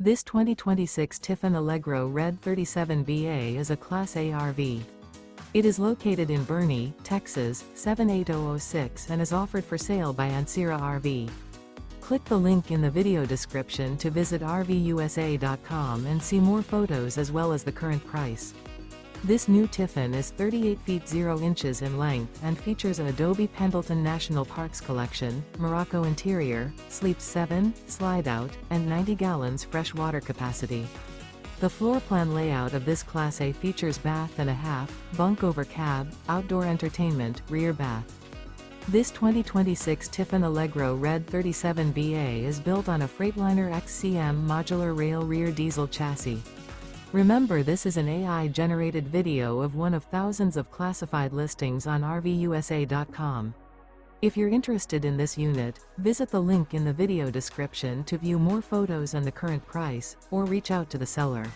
This 2026 Tiffin Allegro Red 37BA is a Class A RV. It is located in Boerne, Texas, 78006 and is offered for sale by Ancira RV. Click the link in the video description to visit RVUSA.com and see more photos as well as the current price. This new Tiffin is 38 feet 0 inches in length and features an Adobe Pendleton National Parks collection, Morocco interior, sleeps 7, slide-out, and 90 gallons fresh water capacity. The floor plan layout of this Class A features bath and a half, bunk over cab, outdoor entertainment, rear bath. This 2026 Tiffin Allegro Red 37BA is built on a Freightliner XCM modular rail rear diesel chassis. Remember, this is an AI-generated video of one of thousands of classified listings on RVUSA.com. If you're interested in this unit, visit the link in the video description to view more photos and the current price, or reach out to the seller.